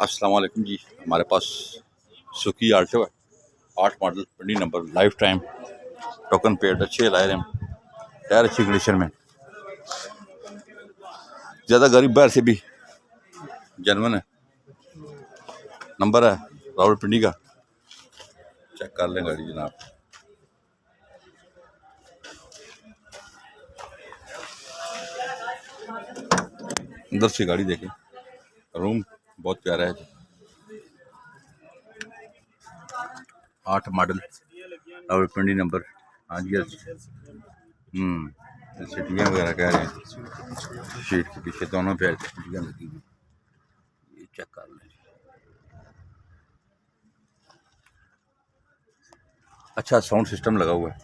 अस्सलाम वालेकुम जी। हमारे पास सुकी आल्टो है, 8 model 20 number, life time token paid, अच्छे लाए हैं, टायर अच्छी कंडीशन में, ज़्यादा गरीब बाहर से भी जनवन है। नंबर है रावलपिंडी का, चेक कर लें गाड़ी जनाब। अंदर से गाड़ी देखें, रूम बहुत प्यारा है। 8 मॉडल रावलपिंडी नंबर। हाँ जी, सीटियाँ वगैरह कह रहे हैं, शीट के पीछे दोनों पे सीटियाँ लगी हुई, ये चेक कर लें। अच्छा साउंड सिस्टम लगा हुआ है।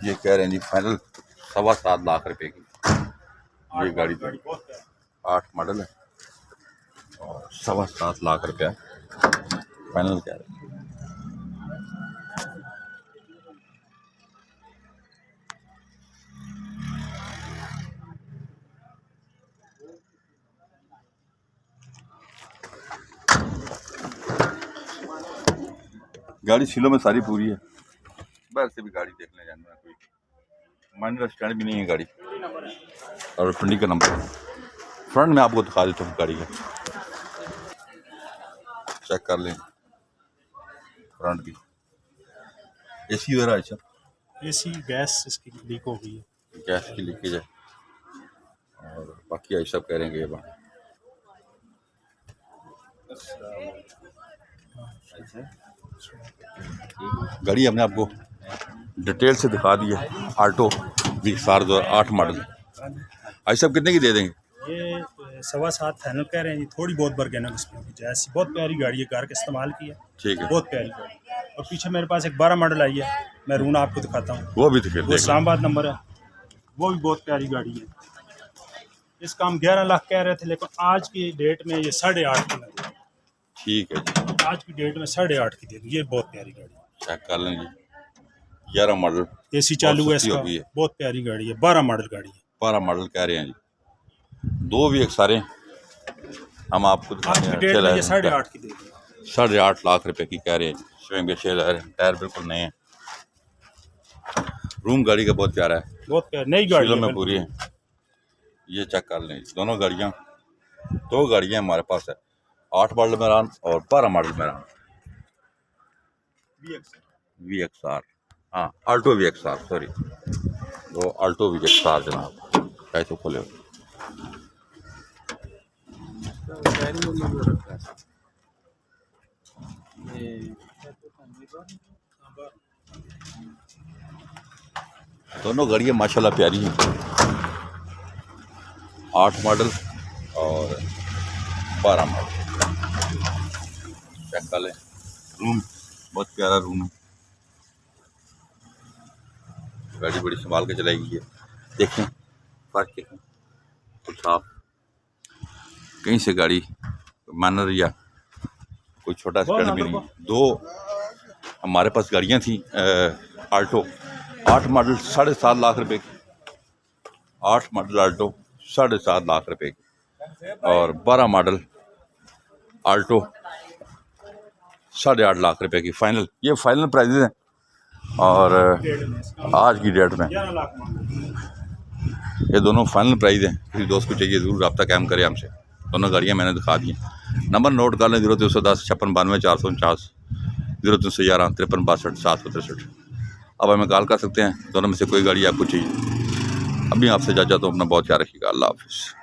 ये कह रहे हैं जी फाइनल 7.25 लाख रुपए की ये गाड़ी। 8 मॉडल है और 7.25 लाख रुपया फाइनल कह रहे हैं। गाड़ी सीलों में सारी पूरी है, बाहर से भी गाड़ी देखने जाने में कोई माइनर स्टैंड भी नहीं है गाड़ी। और फ्रंट का नंबर फ्रंट में आपको दिखा देता हूँ गाड़ी का, चेक कर लें। फ्रंट भी एसी वगैरह है, अच्छा एसी गैस इसकी लीक हो गई है, गैस की लीकेज है। और बाकी आई सब कह रहे हैं कि ये बात गाड़ी हमने आपको डिटेल से दिखा दी है। Alto V8 8 model. आई सब कितने की दे देंगे? ये 7.25 फाइनल कह रहे हैं जी। थोड़ी बहुत बर्गेनर इसमें जैसी, बहुत प्यारी गाड़ी है, कार का इस्तेमाल किया, ठीक है, बहुत प्यारी गाड़ी। और पीछे मेरे पास एक 12 मॉडल आई है, मैं रून आपको दिखाता हूँ, वो भी दिखे, वो इस्लामाबाद नंबर है, वो भी बहुत प्यारी गाड़ी है। इसका हम 11 लाख कह रहे थे, लेकिन आज की डेट में ये 8.5 की लगी। ठीक है जी, आज की डेट में 8.5 की दे दी। ये बहुत प्यारी गाड़ी है, चेक कर लें जी। 11 मॉडल, एसी चालू है इसका, बहुत प्यारी गाड़ी है। 12 मॉडल गाड़ी है, 12 मॉडल कह रहे हैं जी। दो भी एक सारे हम आपको दिखा रहे हैं। 8.5 की दे दी, 8.5 लाख रुपए की कह रहे हैं। स्विंग के टायर बिल्कुल नए हैं। रूम गाड़ी का बहुत प्यारा है, बहुत प्यारी नई गाड़ी है, में पूरी है। ये चेक कर लें, दोनों गाड़ियाँ, दो गाड़ियाँ हमारे पास है, 8 मॉडल मेरान और 12 मॉडल मेरान। VXR, हाँ आल्टो VXR, सॉरी, वो आल्टो VXR जनाब। कैसे खोले हो? दोनों गाड़ियाँ माशाल्लाह प्यारी हैं। 8 मॉडल और 12 मॉडल, चेक कर लें। रूम बहुत प्यारा रूम है, गाड़ी बड़ी संभाल के चलाई गई है। देखें फर्क, देखें कुछ साफ, कहीं से गाड़ी मानर या कोई छोटा स्टैंड भी नहीं। दो हमारे पास गाड़ियाँ थी आल्टो 8 मॉडल 7.5 लाख रुपए की, 8 मॉडल आल्टो 7.5 लाख रुपए की, और 12 मॉडल आल्टो 8.5 लाख रुपए की फाइनल। ये फाइनल प्राइजेज हैं और आज की डेट में ये दोनों फाइनल प्राइस हैं। किसी दोस्त को चाहिए ज़रूर रब्ता कायम करें हमसे। दोनों गाड़ियाँ मैंने दिखा दी हैं। नंबर नोट कर लें, 0310 56 92 449, 0311 53 62 763। अब हमें कॉल कर सकते हैं। दोनों में से कोई गाड़ी आपको चाहिए। अभी आपसे जा तो अपना बहुत ख्याल रखिएगा। अल्लाह हाफिज़।